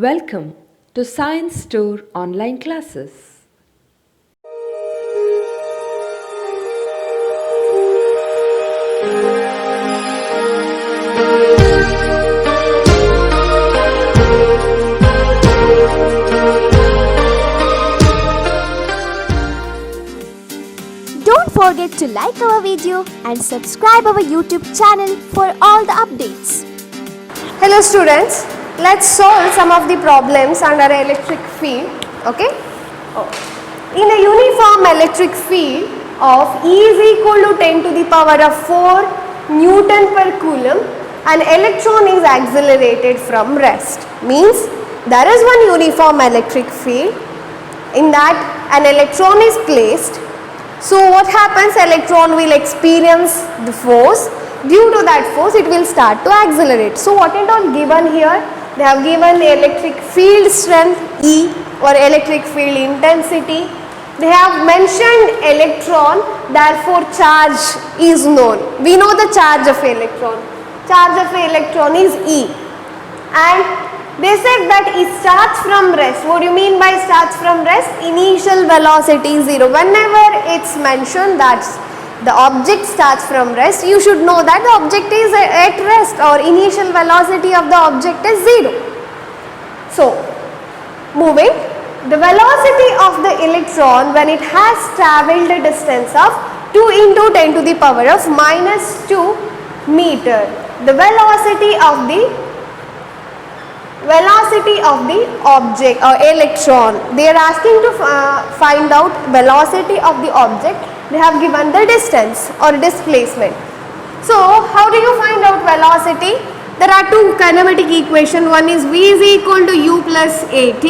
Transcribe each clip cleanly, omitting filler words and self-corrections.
Welcome to Science Store online classes. Don't forget to like our video and subscribe our YouTube channel for all the updates. Hello students, let's solve some of the problems under electric field. Okay. In a uniform electric field of E is equal to 10 to the power of 4 Newton per coulomb, an electron is accelerated from rest. Means there is one uniform electric field in that an electron is placed. So what happens? Electron will experience the force. Due to that force it will start to accelerate. So what is all given here? They have given the electric field strength E or electric field intensity. They have mentioned electron, therefore charge is known. We know the charge of electron. Charge of electron is E. And they said that it starts from rest. What do you mean by starts from rest? Initial velocity is 0. Whenever it's mentioned that the object starts from rest, you should know that the object is at rest or initial velocity of the object is 0. So, moving, the velocity of the electron when it has travelled a distance of 2 into 10 to the power of minus 2 meter. The velocity of the object or electron. They are asking to find out velocity of the object. They have given the distance or displacement. So how do you find out velocity? There are two kinematic equations. One is V is equal to U plus AT.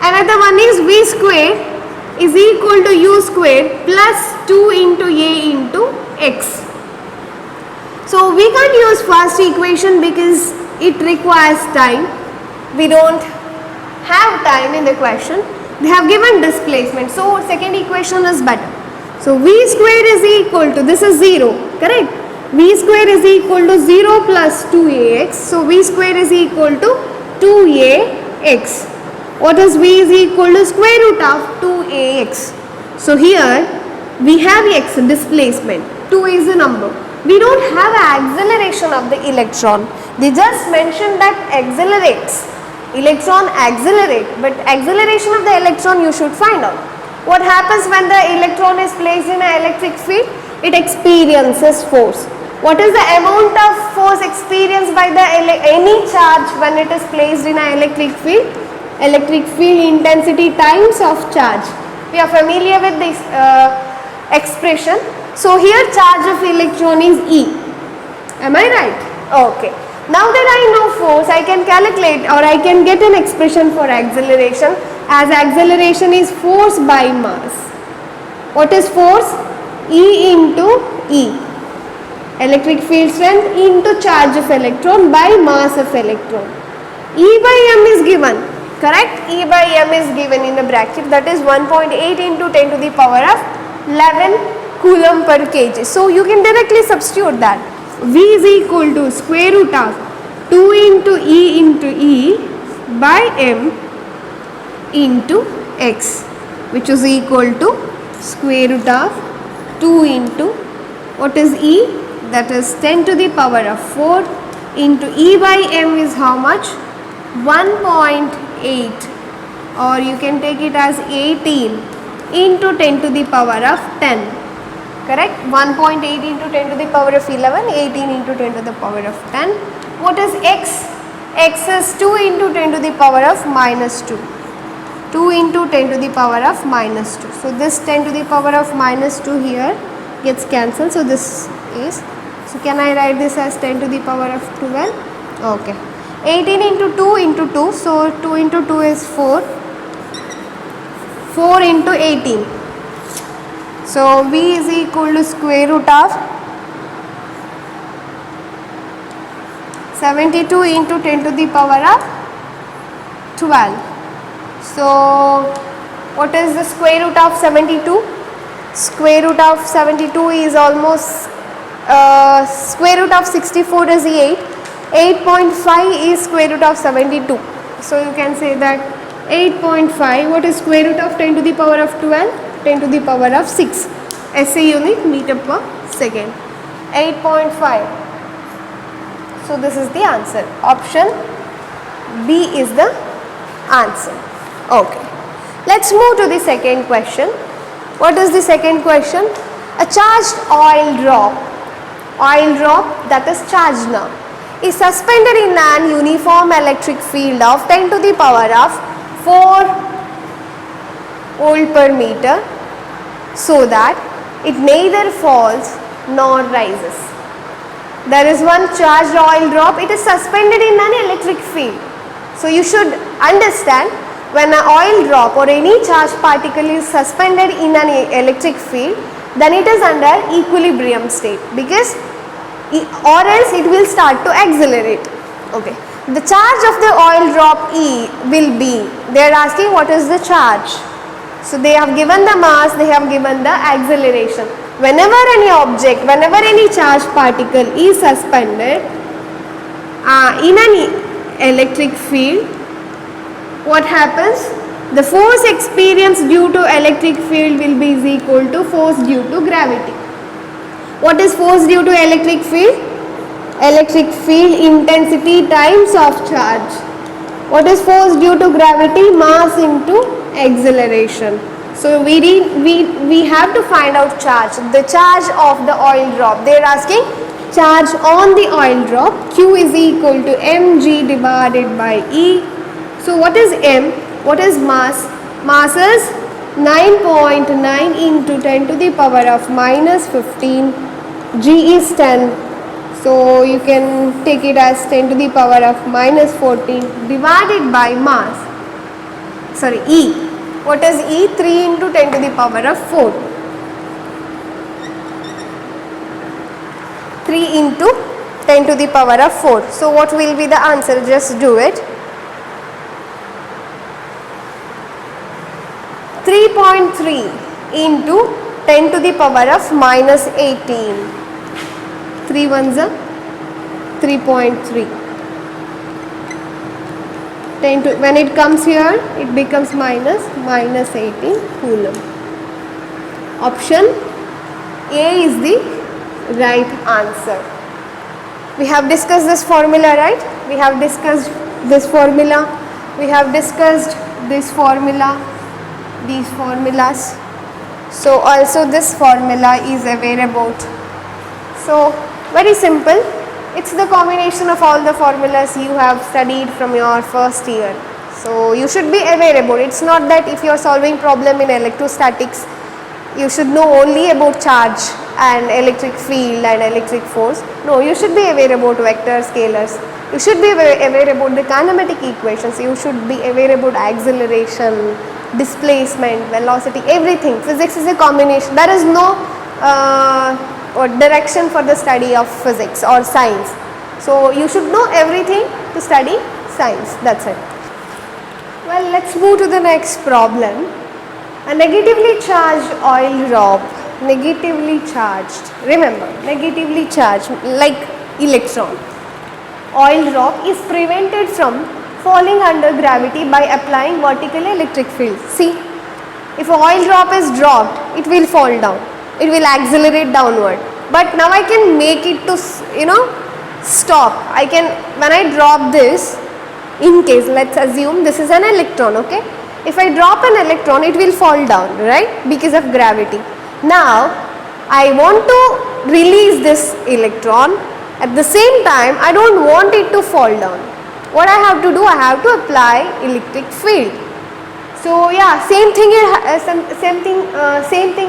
Another one is V square is equal to U square plus 2 into A into X. So we can't use first equation because it requires time. We don't have time in the question. They have given displacement. So second equation is better. So V square is equal to, this is 0, correct? V square is equal to 0 plus 2ax. So V square is equal to 2ax. What is V is equal to square root of 2ax. So here we have x, displacement. 2 is the number. We don't have an acceleration of the electron. They just mentioned that accelerates. Electron accelerate, but acceleration of the electron you should find out. What happens when the electron is placed in an electric field? It experiences force. What is the amount of force experienced by the any charge when it is placed in an electric field? Electric field intensity times of charge. We are familiar with this expression. So here charge of electron is E. Am I right? Okay. Now that I know force, I can calculate or I can get an expression for acceleration, as acceleration is force by mass. What is force? E into E. Electric field strength into charge of electron by mass of electron. E by m is given, correct? E by m is given in the bracket, that is 1.8 into 10 to the power of 11 coulomb per kg. So you can directly substitute that. V is equal to square root of 2 into E by m into x, which is equal to square root of 2 into, what is E? That is 10 to the power of 4 into E by m is how much? 1.8, or you can take it as 18 into 10 to the power of 10. Correct? 1.8 into 10 to the power of 11, 18 into 10 to the power of 10. What is x? X is 2 into 10 to the power of minus 2. 2 into 10 to the power of minus 2. So this 10 to the power of minus 2 here gets cancelled. So this is, so can I write this as 10 to the power of 12? Okay. 18 into 2 into 2. So 2 into 2 is 4. 4 into 18. So V is equal to square root of 72 into 10 to the power of 12. So what is the square root of 72? Square root of 72 is almost square root of 64 is 8. 8.5 is square root of 72. So you can say that 8.5, what is square root of 10 to the power of 12? 10 to the power of 6 SI unit meter per second. 8.5. So this is the answer. Option B is the answer. Okay. Let's move to the second question. What is the second question? A charged oil drop that is charged now is suspended in an uniform electric field of 10 to the power of 4 volt per meter, so that it neither falls nor rises. There is one charged oil drop, it is suspended in an electric field. So you should understand, when an oil drop or any charged particle is suspended in an electric field, then it is under equilibrium state, because or else it will start to accelerate. Okay. The charge of the oil drop E will be, they are asking what is the charge. So they have given the mass, they have given the acceleration. Whenever any object, whenever any charged particle is suspended in an electric field, what happens? The force experienced due to electric field will be is equal to force due to gravity. What is force due to electric field? Electric field intensity times of charge. What is force due to gravity? Mass into acceleration. So we have to find out charge. The charge of the oil drop. They are asking charge on the oil drop. Q is equal to mg divided by E. So what is m? What is mass? Mass is 9.9 into 10 to the power of minus 15. G is 10. So you can take it as 10 to the power of minus 14 divided by mass. Sorry, E. What is E? 3 into 10 to the power of 4. 3 into 10 to the power of 4. So what will be the answer? Just do it. 3.3 into 10 to the power of minus 18. 3 ones are 3.3. 10 to, when it comes here, it becomes minus 18 coulomb. Option A is the right answer. We have discussed this formula, right? We have discussed this formula. We have discussed this formula, these formulas. So also this formula is aware about. So very simple. It's the combination of all the formulas you have studied from your first year. So you should be aware about. It's not that if you are solving problem in electrostatics, you should know only about charge and electric field and electric force. No, you should be aware about vectors, scalars. You should be aware about the kinematic equations. You should be aware about acceleration, displacement, velocity, everything. Physics is a combination. There is no direction for the study of physics or science. So you should know everything to study science. That's it. Well, let's move to the next problem. A negatively charged oil drop, negatively charged, remember, negatively charged like electron. Oil drop is prevented from falling under gravity by applying vertical electric field. See, if an oil drop is dropped, it will fall down. It will accelerate downward. But now I can make it to, stop. I can, when I drop this, in case, let's assume this is an electron, okay? If I drop an electron, it will fall down, right? Because of gravity. Now, I want to release this electron. At the same time, I don't want it to fall down. What I have to do? I have to apply electric field. So yeah, same thing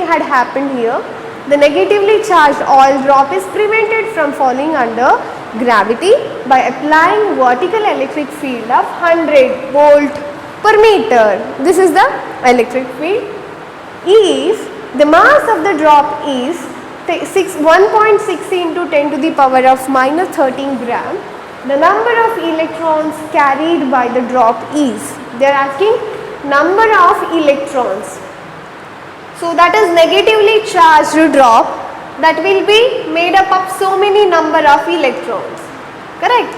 had happened here. The negatively charged oil drop is prevented from falling under gravity by applying vertical electric field of 100 volt per meter. This is the electric field. If the mass of the drop is 1.6 into 10 to the power of minus 13 gram, the number of electrons carried by the drop is, they are asking number of electrons. So that is negatively charged drop that will be made up of so many number of electrons, correct?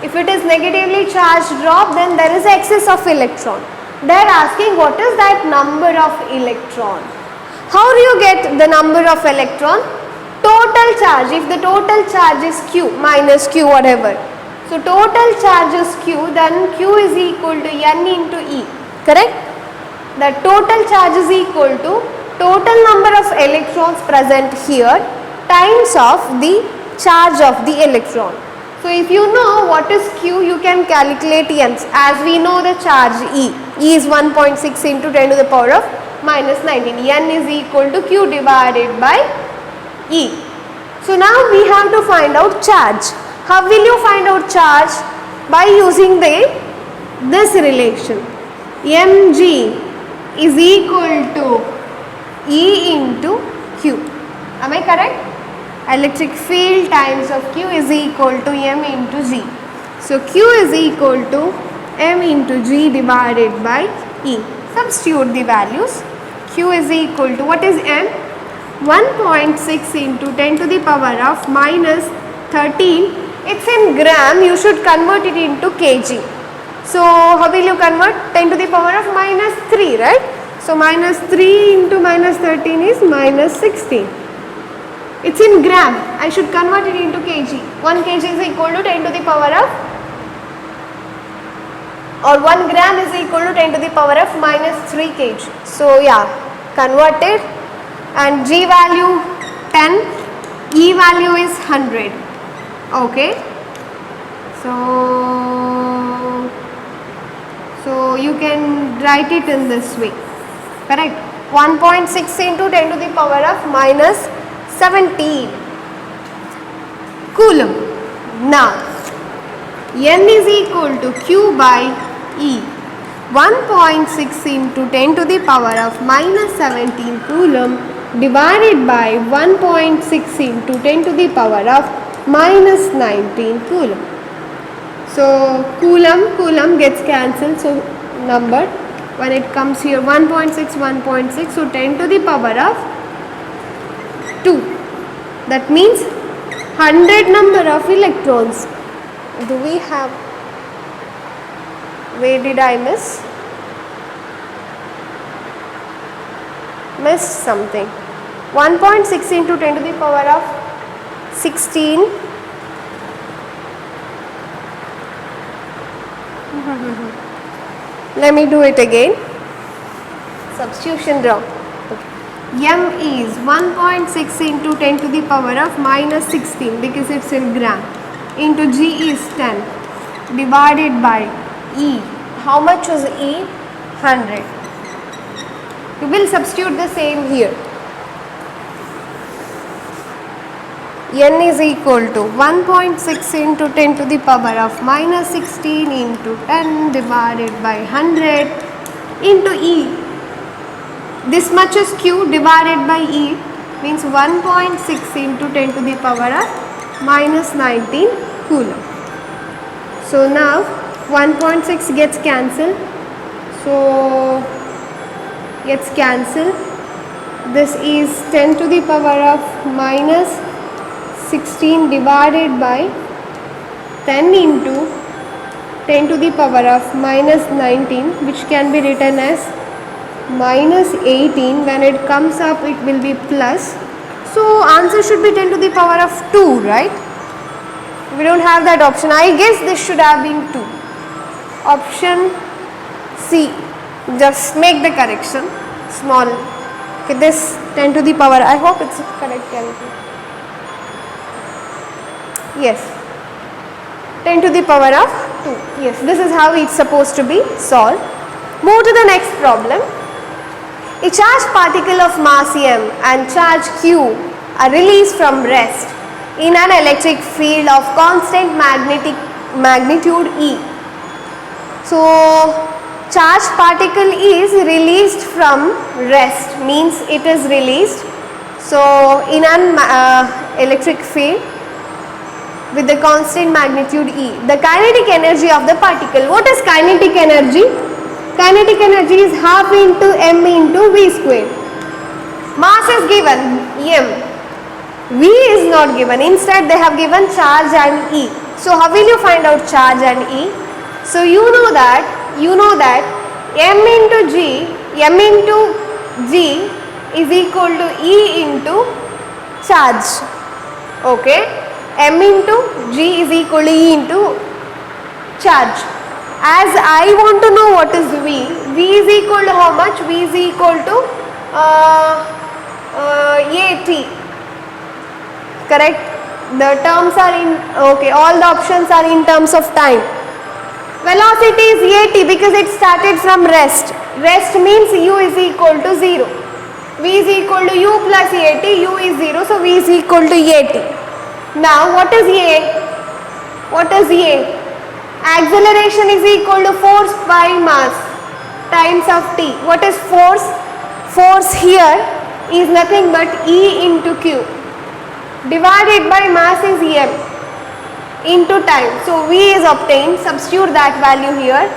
If it is negatively charged drop, then there is excess of electron. They are asking what is that number of electron. How do you get the number of electron? Total charge. If the total charge is Q, minus Q, whatever. So total charge is Q, then Q is equal to N into E. Correct? The total charge is equal to total number of electrons present here times of the charge of the electron. So if you know what is Q, you can calculate N. As we know the charge E. E is 1.6 into 10 to the power of minus 19. N is equal to Q divided by E. So now we have to find out charge. How will you find out charge? By using this relation. Mg is equal to E into Q. Am I correct? Electric field times of Q is equal to M into G. So Q is equal to M into G divided by E. Substitute the values. Q is equal to, what is M? 1.6 into 10 to the power of minus 13. It's in gram, you should convert it into kg. So how will you convert? 10 to the power of minus 3, right? So minus 3 into minus 13 is minus 16. It's in gram, I should convert it into kg. 1 kg is equal to 10 to the power of, or 1 gram is equal to 10 to the power of minus 3 kg. So yeah, converted, and G value 10, E value is 100. Okay. So you can write it in this way. Correct. 1.6 into 10 to the power of minus 17 coulomb. Now N is equal to Q by E. 1.6 into 10 to the power of minus 17 coulomb divided by 1.6 into 10 to the power of minus 19 coulomb. So coulomb gets cancelled, so number when it comes here 1.6, so 10 to the power of 2. That means 100 number of electrons. Do we have, where did I miss? Missed something. 1.6 into 10 to the power of 16. Let me do it again. Substitution wrong. M is 1.6 into 10 to the power of minus 16 because it's in gram, into G is 10 divided by E. How much was E? 100. You will substitute the same here. N is equal to 1.6 into 10 to the power of minus 16 into 10 divided by 100 into E. This much is Q divided by E, means 1.6 into 10 to the power of minus 19 coulomb. So now 1.6 gets cancelled. So gets cancelled. This is 10 to the power of minus 16 divided by 10 into 10 to the power of minus 19, which can be written as minus 18. When it comes up, it will be plus. So answer should be 10 to the power of 2, right? We don't have that option. I guess this should have been 2. Option C. Just make the correction. Small. Okay, this 10 to the power. I hope it's correct calculation. Yes. 10 to the power of 2. Yes, this is how it's supposed to be solved. Move to the next problem. A charged particle of mass m and charge q are released from rest in an electric field of constant magnitude E. So, charged particle is released from rest, means it is released. So, in an electric field with the constant magnitude E. The kinetic energy of the particle. What is kinetic energy? Kinetic energy is half into m into v square. Mass is given m. V is not given. Instead they have given charge and E. So how will you find out charge and E? So you know that M into G is equal to E into charge. Okay, M into G is equal to E into charge. As I want to know what is V is equal to how much? V is equal to AT. Correct? The terms are in, okay, all the options are in terms of time. Velocity is AT because it started from rest. Rest means U is equal to 0. V is equal to U plus AT, U is 0, so V is equal to AT. Now what is A? What is A? Acceleration is equal to force by mass times of T. What is force? Force here is nothing but E into Q divided by mass is M into time. So V is obtained, substitute that value here,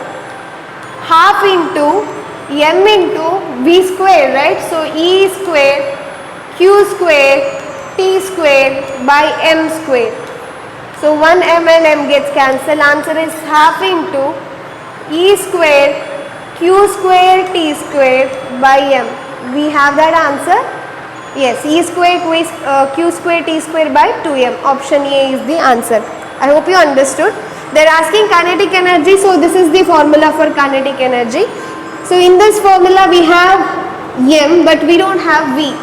half into M into V square, right? So E square, Q square, T square by M square. So 1 M and M gets cancelled. Answer is half into E square, Q square, T square by M. We have that answer. Yes, E square, Q square, T square by 2M. Option A is the answer. I hope you understood. They are asking kinetic energy. So this is the formula for kinetic energy. So in this formula we have M but we don't have V.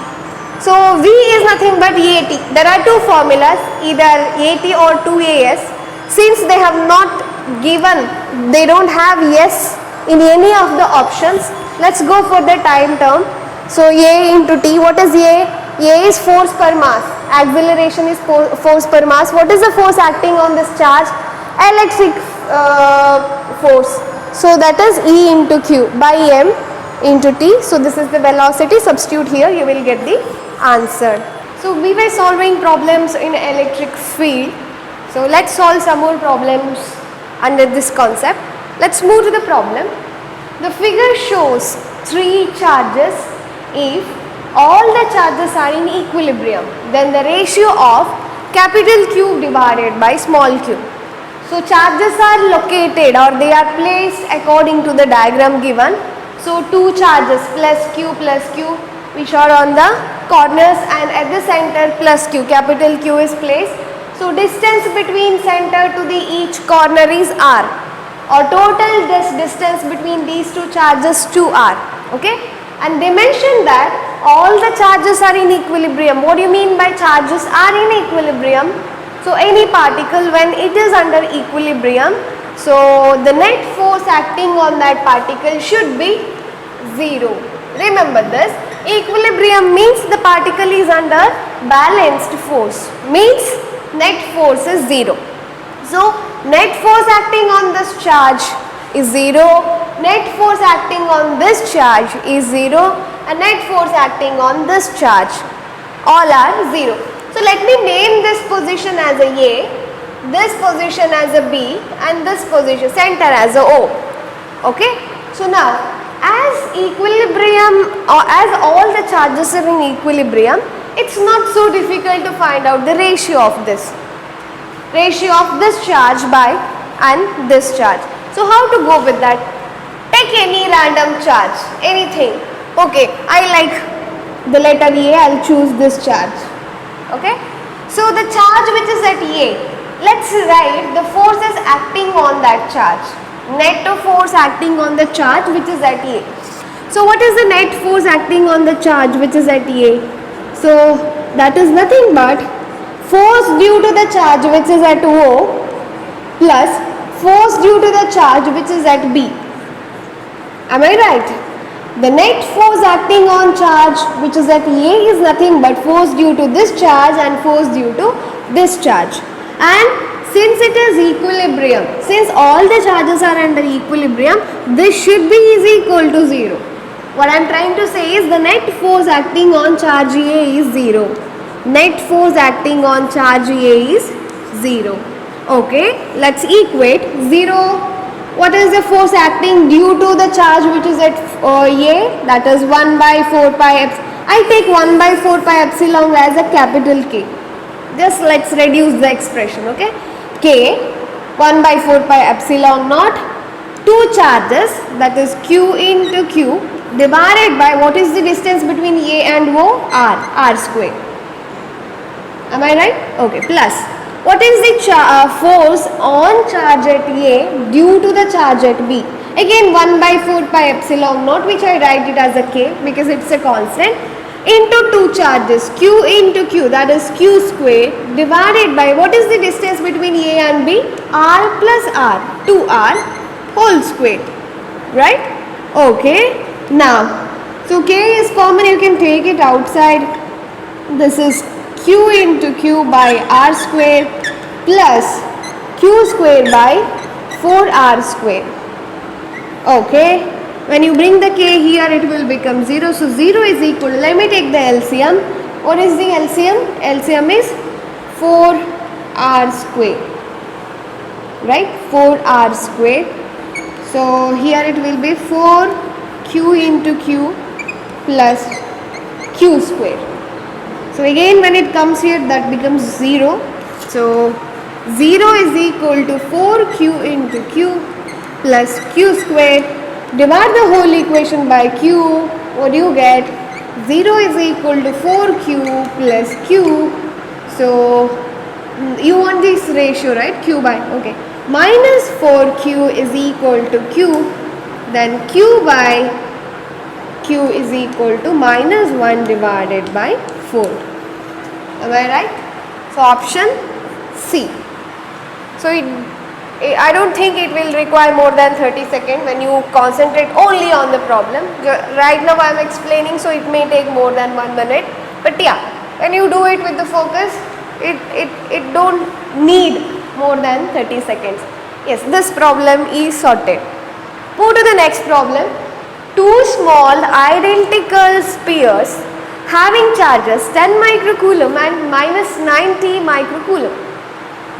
So V is nothing but AT. There are two formulas, either AT or 2AS. Since they have not given, they don't have yes in any of the options. Let's go for the time term. So A into T. What is A? A is force per mass. Acceleration is force per mass. What is the force acting on this charge? Electric force. So that is E into Q by M into T. So this is the velocity. Substitute here, you will get the answer. So we were solving problems in electric field. So let's solve some more problems under this concept. Let's move to the problem. The figure shows three charges. If all the charges are in equilibrium, then the ratio of capital Q divided by small q. So charges are located or they are placed according to the diagram given. So two charges plus Q which are on the corners, and at the center plus Q, capital Q is placed. So distance between center to the each corner is R, or total distance between these two charges 2R. Okay, and they mentioned that all the charges are in equilibrium. What do you mean by charges are in equilibrium? So any particle when it is under equilibrium, so the net force acting on that particle should be 0. Remember this, equilibrium means the particle is under balanced force, means net force is 0. So net force acting on this charge is 0, net force acting on this charge is 0, and net force acting on this charge, all are 0. So let me name this position as a A, this position as a B, and this position center as a O. Okay. So now as equilibrium or as all the charges are in equilibrium, it's not so difficult to find out the ratio of this. Ratio of this charge by and this charge. So how to go with that? Take any random charge, anything. Okay, I like the letter A, I'll choose this charge. Okay, so the charge which is at A, let's write the forces acting on that charge. Net force acting on the charge which is at A. So what is the net force acting on the charge which is at A? So that is nothing but force due to the charge which is at O plus force due to the charge which is at B. Am I right? The net force acting on charge which is at A is nothing but force due to this charge and force due to this charge. And since it is equilibrium, since all the charges are under equilibrium, this should be is equal to 0. What I am trying to say is the net force acting on charge A is 0. Net force acting on charge A is 0. Okay, let's equate 0. What is the force acting due to the charge which is at A? That is 1 by 4 pi epsilon. I take 1 by 4 pi epsilon as a capital K. Just let's reduce the expression. Okay, K, 1 by 4 pi epsilon naught, 2 charges, that is Q into Q, divided by what is the distance between A and O? R square. Am I right? Okay, plus what is the force on charge at A due to the charge at B? Again 1 by 4 pi epsilon naught, which I write it as a K because it's a constant, into 2 charges Q into Q, that is Q square, divided by what is the distance between A and B? R plus R, 2R whole square, right? Okay, now so K is common, you can take it outside. This is Q into Q by R square plus Q square by 4R square. Okay, when you bring the K here, it will become 0. So 0 is equal to, let me take the LCM. What is the LCM? LCM is 4R square, right? 4R square. So here it will be 4Q into Q plus Q square. So again when it comes here, that becomes 0. So 0 is equal to 4Q into Q plus Q square. Divide the whole equation by Q. What do you get? 0 is equal to 4Q plus Q. So you want this ratio, right? Q by, okay. Minus 4Q is equal to Q. Then Q by Q is equal to minus 1 divided by 4. Am I right? So option C. So I don't think it will require more than 30 seconds when you concentrate only on the problem. Right now I am explaining, so it may take more than 1 minute. But yeah, when you do it with the focus, it don't need more than 30 seconds. Yes, this problem is sorted. Move to the next problem. Two small identical spheres having charges 10 microcoulomb and minus 90 microcoulomb.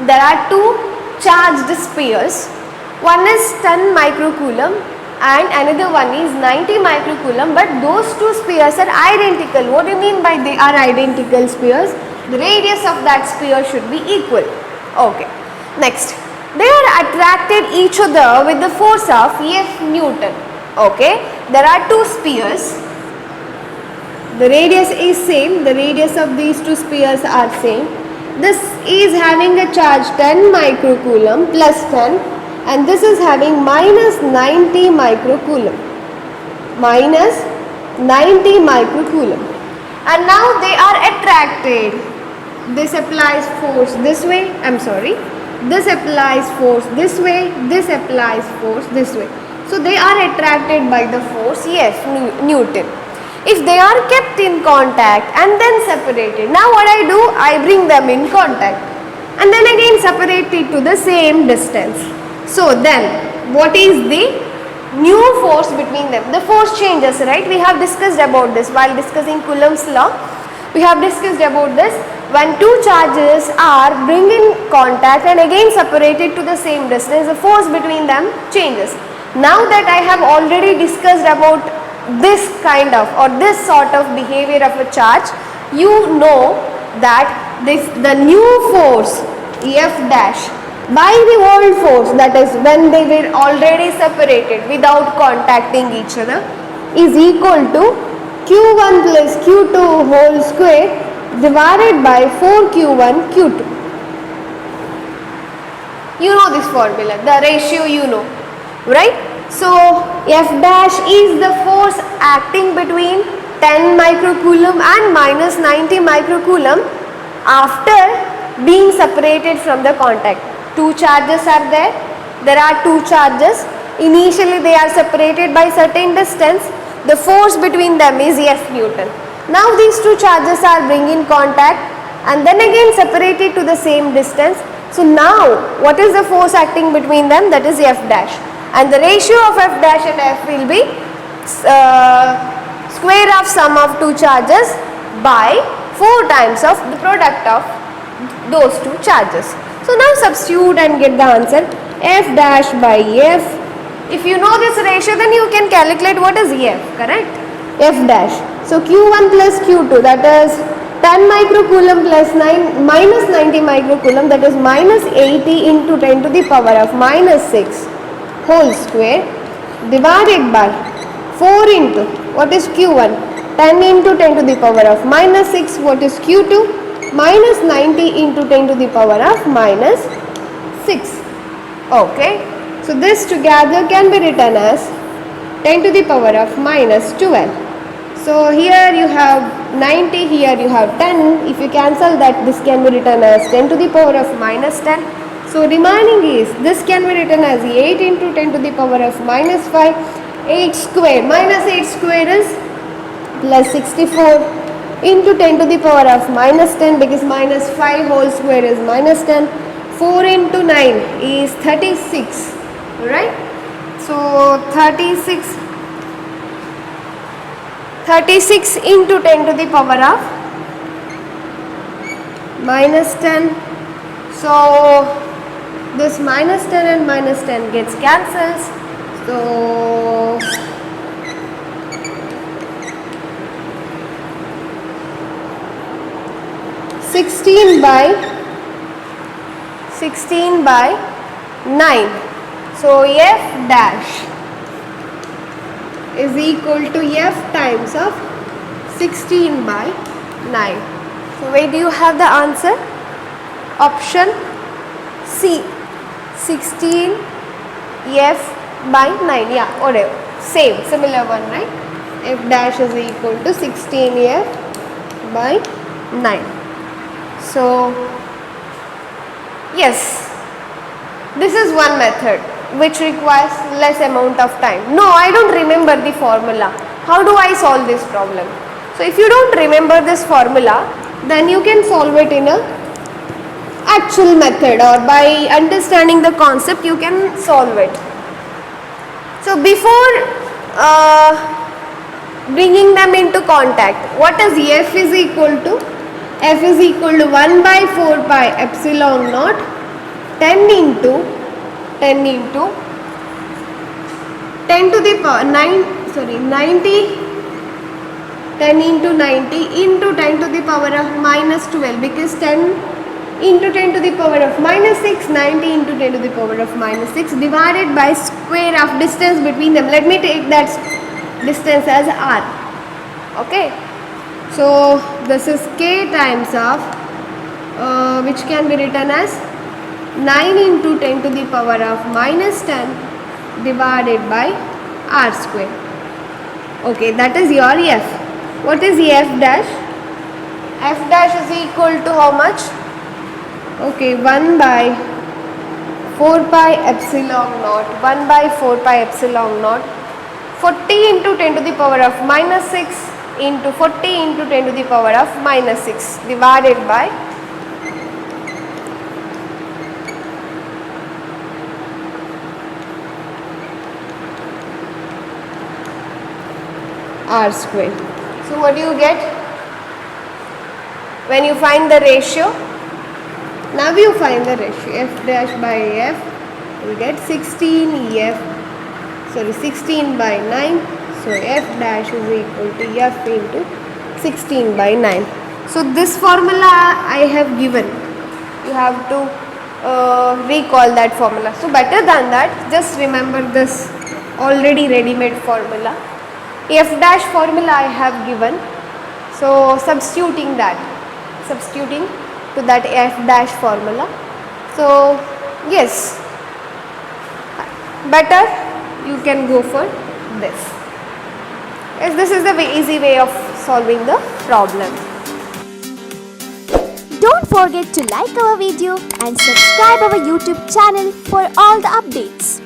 There are two charged spheres. One is 10 microcoulomb and another one is 90 microcoulomb, but those two spheres are identical. What do you mean by they are identical spheres? The radius of that sphere should be equal. Okay. Next, they are attracted each other with the force of F Newton. Okay. There are two spheres. The radius is same. The radius of these two spheres are same. This is having a charge 10 microcoulomb plus 10, and this is having minus 90 microcoulomb. Minus 90 microcoulomb. And now they are attracted. This applies force this way. This applies force this way. This applies force this way. So they are attracted by the force F Newton. If they are kept in contact and then separated, now what I do? I bring them in contact and then again separate it to the same distance. So then what is the new force between them? The force changes, right? We have discussed about this while discussing Coulomb's law. We have discussed about this. When two charges are bring in contact and again separated to the same distance, the force between them changes. Now that I have already discussed about this kind of or this sort of behavior of a charge, you know that the new force F dash by the old force, that is when they were already separated without contacting each other, is equal to Q1 plus Q2 whole square divided by 4Q1 Q2. You know this formula, the ratio you know, right? So F dash is the force acting between 10 microcoulomb and minus 90 microcoulomb after being separated from the contact. Two charges are there. There are two charges. Initially they are separated by certain distance. The force between them is F Newton. Now these two charges are bring in contact and then again separated to the same distance. So now what is the force acting between them? That is F dash. And the ratio of F dash and F will be square of sum of two charges by 4 times of the product of those two charges. So now substitute and get the answer F dash by F. If you know this ratio, then you can calculate what is F, correct? F dash. So Q1 plus Q2, that is 10 microcoulomb plus 9 minus 90 microcoulomb, that is minus 80 into 10 to the power of minus 6 whole square divided by 4 into what is Q1, 10 into 10 to the power of minus 6, what is Q2, minus 90 into 10 to the power of minus 6. Okay, so this together can be written as 10 to the power of minus 12. So here you have 90, here you have 10. If you cancel that, this can be written as 10 to the power of minus 10. So remaining is, this can be written as 8 into 10 to the power of minus 5. 8 square, minus 8 square is plus 64 into 10 to the power of minus 10, because minus 5 whole square is minus 10. 4 into 9 is 36, right? So 36 into 10 to the power of minus 10. So this minus 10 and minus 10 gets cancels. So 16 by 9. So f dash is equal to f times of 16 by 9. So where do you have the answer? Option C, 16 f by 9. Yeah, whatever, similar one, right? F dash is equal to 16 f by 9. So yes, this is one method which requires less amount of time. No, I don't remember the formula. How do I solve this problem? So if you don't remember this formula, then you can solve it in a actual method, or by understanding the concept you can solve it. So before bringing them into contact, what is f is equal to? F is equal to 1 by 4 pi epsilon naught 10 into 10 to the power 90 10 into 90 into 10 to the power of minus 12, because 10 into 10 to the power of minus 6, 90 into 10 to the power of minus 6 divided by square of distance between them. Let me take that distance as r. Okay, so this is k times of which can be written as 9 into 10 to the power of minus 10 divided by r square. Okay, that is your f. What is f dash? F dash is equal to how much? Okay, 1 by 4 pi epsilon naught, 1 by 4 pi epsilon naught, 40 into 10 to the power of minus 6 into 40 into 10 to the power of minus 6 divided by r square. So what do you get when you find the ratio? Now you find the ratio, f dash by f, you get 16 by 9. So f dash is equal to f into 16 by 9. So this formula I have given, you have to recall that formula. So better than that, just remember this already ready-made formula. F dash formula I have given, so substituting to that f dash formula. So yes, better you can go for this. Yes, this is the easy way of solving the problem. Don't forget to like our video and subscribe our YouTube channel for all the updates.